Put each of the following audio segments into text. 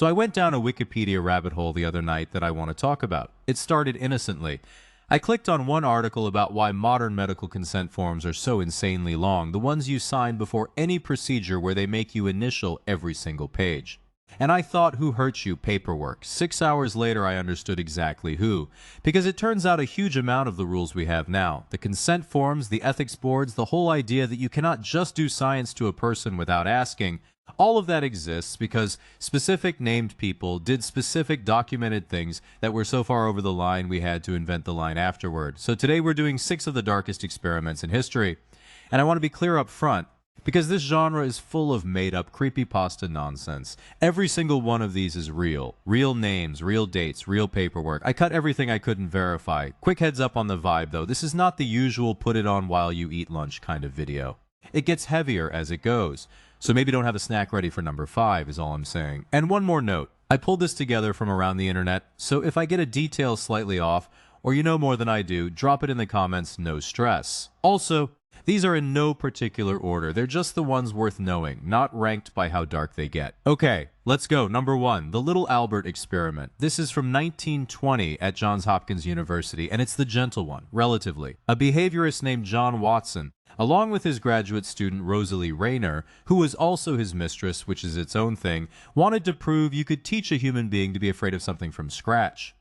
So I went down a Wikipedia rabbit hole the other night that I want to talk about. It started innocently. I clicked on one article about why modern medical consent forms are so insanely long, the ones you sign before any procedure where they make you initial every single page. And I thought, who hurt you, paperwork. 6 hours later, I understood exactly who. Because it turns out a huge amount of the rules we have now, the consent forms, the ethics boards, the whole idea that you cannot just do science to a person without asking, all of that exists because specific named people did specific documented things that were so far over the line we had to invent the line afterward. So today we're doing 6 of the darkest experiments in history. And I want to be clear up front, because this genre is full of made-up creepypasta nonsense. Every single one of these is real. Real names, real dates, real paperwork. I cut everything I couldn't verify. Quick heads up on the vibe though, this is not the usual put it on while you eat lunch kind of video. It gets heavier as it goes. So maybe don't have a snack ready for number 5 is all I'm saying. And one more note. I pulled this together from around the internet, so if I get a detail slightly off, or you know more than I do, drop it in the comments, no stress. Also, these are in no particular order. They're just the ones worth knowing, not ranked by how dark they get. Okay, let's go. Number 1, the Little Albert experiment. This is from 1920 at Johns Hopkins University, and it's the gentle one, relatively. A behaviorist named John Watson, along with his graduate student Rosalie Rayner, who was also his mistress, which is its own thing, wanted to prove you could teach a human being to be afraid of something from scratch.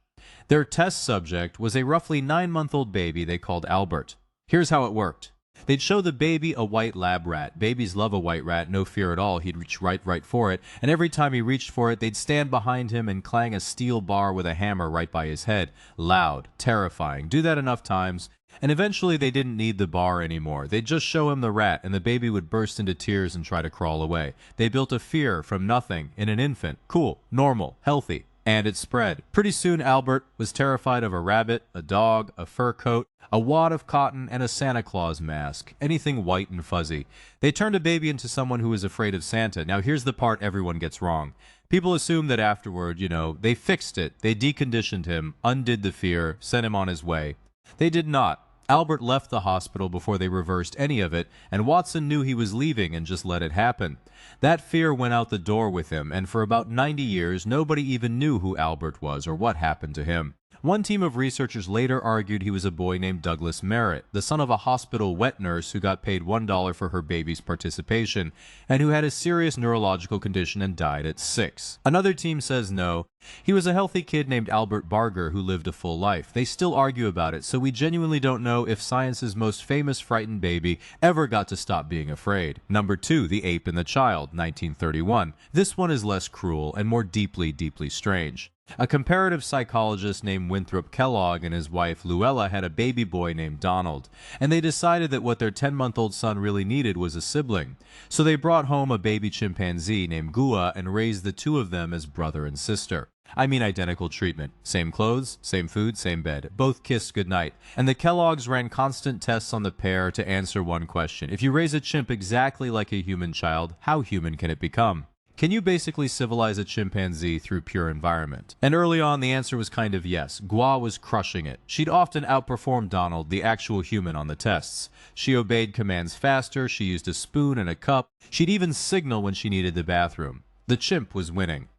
Their test subject was a roughly 9-month-old baby they called Albert. Here's how it worked. They'd show the baby a white lab rat. Babies love a white rat, no fear at all. He'd reach right for it, and every time he reached for it, they'd stand behind him and clang a steel bar with a hammer right by his head. Loud, terrifying. Do that enough times, and eventually they didn't need the bar anymore. They'd just show him the rat, and the baby would burst into tears and try to crawl away. They built a fear from nothing in an infant. Cool, normal, healthy. And it spread. Pretty soon Albert was terrified of a rabbit, a dog, a fur coat, a wad of cotton, and a Santa Claus mask. Anything white and fuzzy. They turned a baby into someone who was afraid of Santa. Now here's the part everyone gets wrong. People assume that afterward, they fixed it. They deconditioned him, undid the fear, sent him on his way. They did not. Albert left the hospital before they reversed any of it, and Watson knew he was leaving and just let it happen. That fear went out the door with him, and for about 90 years, nobody even knew who Albert was or what happened to him. One team of researchers later argued he was a boy named Douglas Merritt, the son of a hospital wet nurse who got paid $1 for her baby's participation, and who had a serious neurological condition and died at 6. Another team says no. He was a healthy kid named Albert Barger who lived a full life. They still argue about it, so we genuinely don't know if science's most famous frightened baby ever got to stop being afraid. Number 2, The Ape and the Child, 1931. This one is less cruel and more deeply strange. A comparative psychologist named Winthrop Kellogg and his wife Luella had a baby boy named Donald, and they decided that what their 10-month-old son really needed was a sibling. So they brought home a baby chimpanzee named Gua and raised the two of them as brother and sister. I mean identical treatment. Same clothes, same food, same bed. Both kissed goodnight. And the Kellogg's ran constant tests on the pair to answer one question. If you raise a chimp exactly like a human child, how human can it become? Can you basically civilize a chimpanzee through pure environment? And early on, the answer was kind of yes. Gua was crushing it. She'd often outperformed Donald, the actual human, on the tests. She obeyed commands faster, she used a spoon and a cup, she'd even signal when she needed the bathroom. The chimp was winning.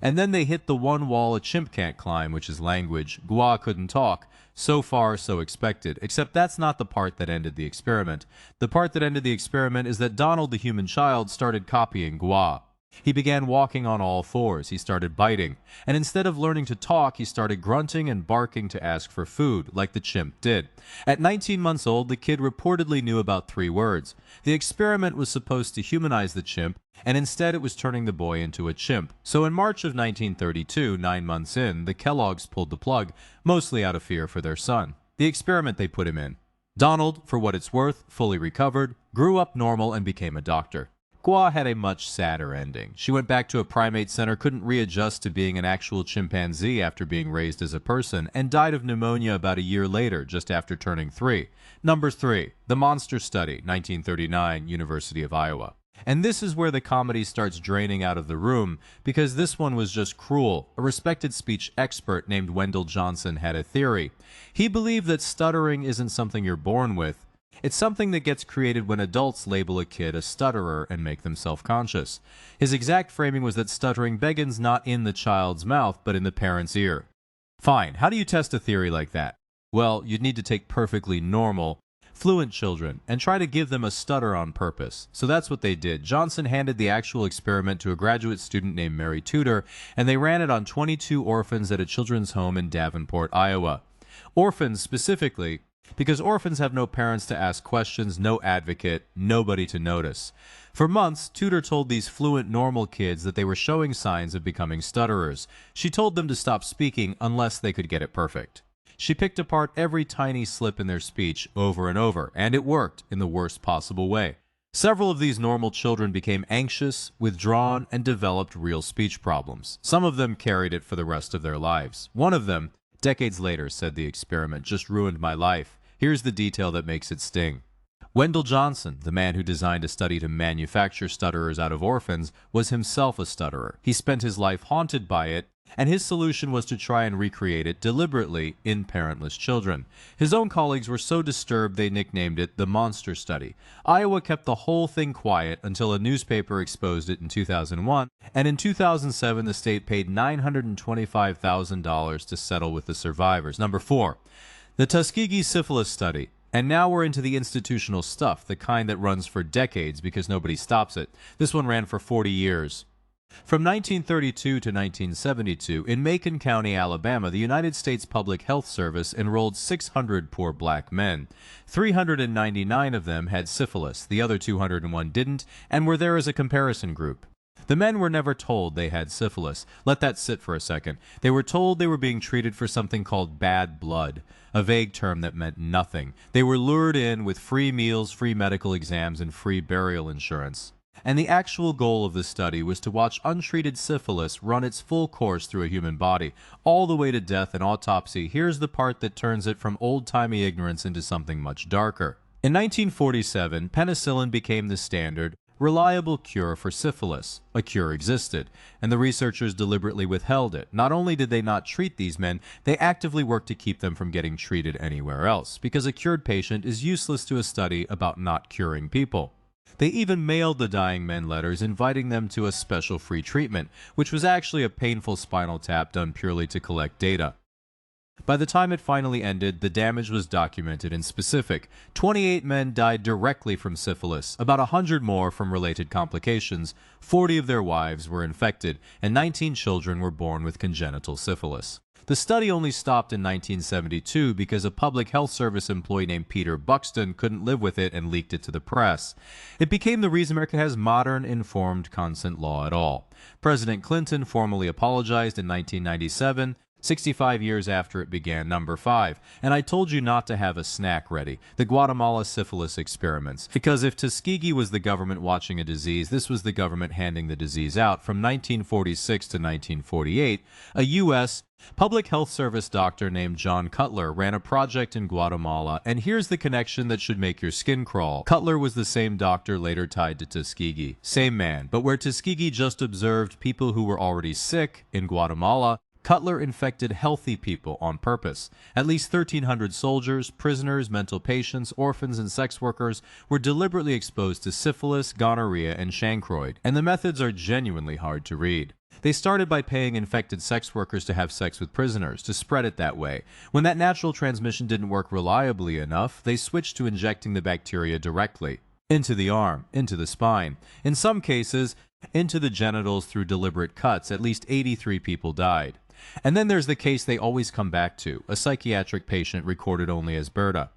And then they hit the one wall a chimp can't climb, which is language. Gua couldn't talk. So far, so expected. Except that's not the part that ended the experiment. The part that ended the experiment is that Donald, the human child, started copying Gua. He began walking on all fours. He started biting. And instead of learning to talk, he started grunting and barking to ask for food, like the chimp did. At 19 months old, the kid reportedly knew about 3 words. The experiment was supposed to humanize the chimp, and instead it was turning the boy into a chimp. So in March of 1932, 9 months in, the Kellogg's pulled the plug, mostly out of fear for their son. The experiment they put him in. Donald, for what it's worth, fully recovered, grew up normal, and became a doctor. Gua had a much sadder ending. She went back to a primate center, couldn't readjust to being an actual chimpanzee after being raised as a person, and died of pneumonia about a year later, just after turning 3. Number 3, The Monster Study, 1939, University of Iowa. And this is where the comedy starts draining out of the room, because this one was just cruel. A respected speech expert named Wendell Johnson had a theory. He believed that stuttering isn't something you're born with, It's something that gets created when adults label a kid a stutterer and make them self-conscious. His exact framing was that stuttering begins not in the child's mouth, but in the parent's ear. Fine, how do you test a theory like that? Well, you'd need to take perfectly normal, fluent children and try to give them a stutter on purpose. So that's what they did. Johnson handed the actual experiment to a graduate student named Mary Tudor, and they ran it on 22 orphans at a children's home in Davenport, Iowa. Orphans specifically, because orphans have no parents to ask questions, no advocate, nobody to notice. For months, Tudor told these fluent, normal kids that they were showing signs of becoming stutterers. She told them to stop speaking unless they could get it perfect. She picked apart every tiny slip in their speech over and over, and it worked in the worst possible way. Several of these normal children became anxious, withdrawn, and developed real speech problems. Some of them carried it for the rest of their lives. One of them, decades later, said the experiment just ruined my life. Here's the detail that makes it sting. Wendell Johnson, the man who designed a study to manufacture stutterers out of orphans, was himself a stutterer. He spent his life haunted by it, and his solution was to try and recreate it deliberately in parentless children. His own colleagues were so disturbed they nicknamed it the Monster Study. Iowa kept the whole thing quiet until a newspaper exposed it in 2001, and in 2007 the state paid $925,000 to settle with the survivors. Number 4. The Tuskegee Syphilis Study. And now we're into the institutional stuff, the kind that runs for decades because nobody stops it. This one ran for 40 years. From 1932 to 1972, in Macon County, Alabama, the United States Public Health Service enrolled 600 poor black men. 399 of them had syphilis, the other 201 didn't, and were there as a comparison group. The men were never told they had syphilis. Let that sit for a second. They were told they were being treated for something called bad blood, a vague term that meant nothing. They were lured in with free meals, free medical exams, and free burial insurance. And the actual goal of the study was to watch untreated syphilis run its full course through a human body, all the way to death and autopsy. Here's the part that turns it from old-timey ignorance into something much darker. In 1947, penicillin became the standard, reliable cure for syphilis. A cure existed, and the researchers deliberately withheld it. Not only did they not treat these men, they actively worked to keep them from getting treated anywhere else, because a cured patient is useless to a study about not curing people. They even mailed the dying men letters inviting them to a special free treatment, which was actually a painful spinal tap done purely to collect data. By the time it finally ended, the damage was documented and specific. 28 men died directly from syphilis, about 100 more from related complications, 40 of their wives were infected, and 19 children were born with congenital syphilis. The study only stopped in 1972 because a public health service employee named Peter Buxton couldn't live with it and leaked it to the press. It became the reason America has modern informed consent law at all. President Clinton formally apologized in 1997, 65 years after it began. Number 5. And I told you not to have a snack ready. The Guatemala syphilis experiments. Because if Tuskegee was the government watching a disease, this was the government handing the disease out. From 1946 to 1948, a U.S. Public Health Service doctor named John Cutler ran a project in Guatemala, and here's the connection that should make your skin crawl. Cutler was the same doctor later tied to Tuskegee. Same man, but where Tuskegee just observed people who were already sick, in Guatemala, Cutler infected healthy people on purpose. At least 1,300 soldiers, prisoners, mental patients, orphans, and sex workers were deliberately exposed to syphilis, gonorrhea, and chancroid, and the methods are genuinely hard to read. They started by paying infected sex workers to have sex with prisoners, to spread it that way. When that natural transmission didn't work reliably enough, they switched to injecting the bacteria directly. Into the arm, into the spine. In some cases, into the genitals through deliberate cuts. At least 83 people died. And then there's the case they always come back to, a psychiatric patient recorded only as Berta.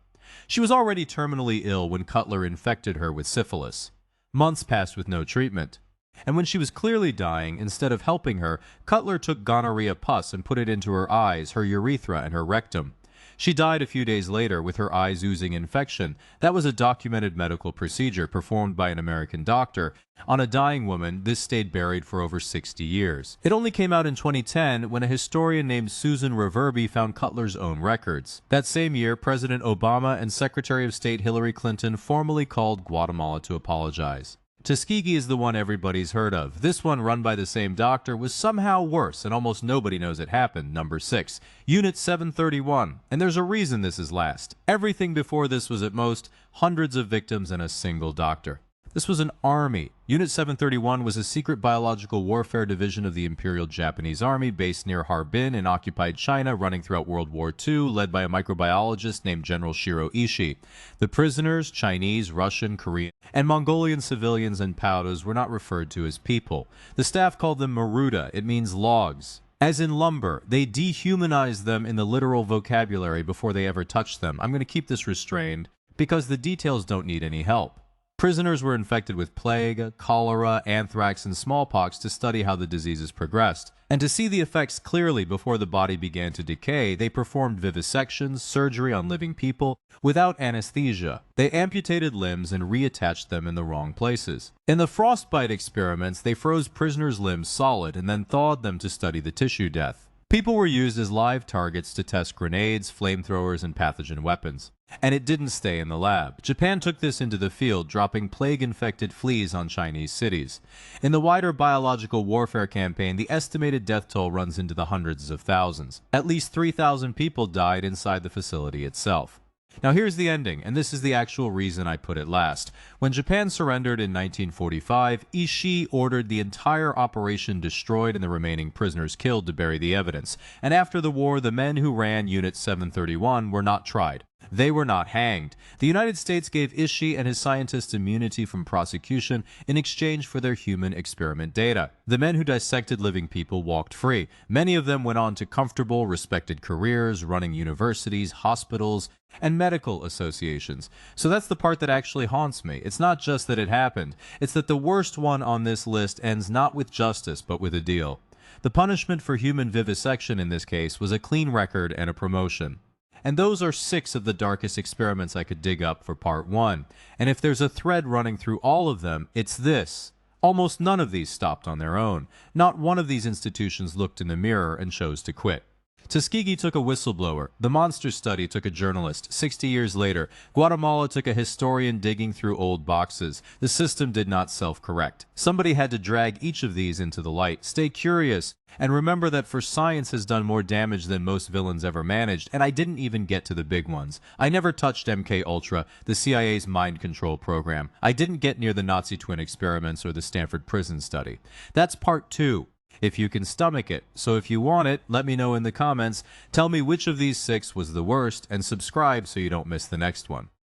She was already terminally ill when Cutler infected her with syphilis. Months passed with no treatment. And when she was clearly dying, instead of helping her, Cutler took gonorrhea pus and put it into her eyes, her urethra, and her rectum. She died a few days later with her eyes oozing infection. That was a documented medical procedure performed by an American doctor. On a dying woman, this stayed buried for over 60 years. It only came out in 2010 when a historian named Susan Reverby found Cutler's own records. That same year, President Obama and Secretary of State Hillary Clinton formally called Guatemala to apologize. Tuskegee is the one everybody's heard of. This one, run by the same doctor, was somehow worse, and almost nobody knows it happened. Number 6. Unit 731. And there's a reason this is last. Everything before this was at most hundreds of victims and a single doctor. This was an army. Unit 731 was a secret biological warfare division of the Imperial Japanese Army based near Harbin in occupied China, running throughout World War II, led by a microbiologist named General Shiro Ishii. The prisoners, Chinese, Russian, Korean, and Mongolian civilians and Pautas were not referred to as people. The staff called them Maruda. It means logs. As in lumber, they dehumanized them in the literal vocabulary before they ever touched them. I'm going to keep this restrained because the details don't need any help. Prisoners were infected with plague, cholera, anthrax, and smallpox to study how the diseases progressed. And to see the effects clearly before the body began to decay, they performed vivisections, surgery on living people, without anesthesia. They amputated limbs and reattached them in the wrong places. In the frostbite experiments, they froze prisoners' limbs solid and then thawed them to study the tissue death. People were used as live targets to test grenades, flamethrowers, and pathogen weapons. And it didn't stay in the lab. Japan took this into the field, dropping plague-infected fleas on Chinese cities. In the wider biological warfare campaign, the estimated death toll runs into the hundreds of thousands. At least 3,000 people died inside the facility itself. Now here's the ending, and this is the actual reason I put it last. When Japan surrendered in 1945, Ishii ordered the entire operation destroyed and the remaining prisoners killed to bury the evidence. And after the war, the men who ran Unit 731 were not tried. They were not hanged. The United States gave Ishii and his scientists immunity from prosecution in exchange for their human experiment data. The men who dissected living people walked free. Many of them went on to comfortable, respected careers, running universities, hospitals, and medical associations. So that's the part that actually haunts me. It's not just that it happened. It's that the worst one on this list ends not with justice, but with a deal. The punishment for human vivisection in this case was a clean record and a promotion. And those are 6 of the darkest experiments I could dig up for part 1. And if there's a thread running through all of them, it's this. Almost none of these stopped on their own. Not one of these institutions looked in the mirror and chose to quit. Tuskegee took a whistleblower. The Monster Study took a journalist. 60 years later, Guatemala took a historian digging through old boxes. The system did not self-correct. Somebody had to drag each of these into the light. Stay curious, and remember that for science has done more damage than most villains ever managed, and I didn't even get to the big ones. I never touched MK-Ultra, the CIA's mind control program. I didn't get near the Nazi twin experiments or the Stanford prison study. That's part 2. If you can stomach it. So if you want it, let me know in the comments. Tell me which of these 6 was the worst, and subscribe so you don't miss the next one.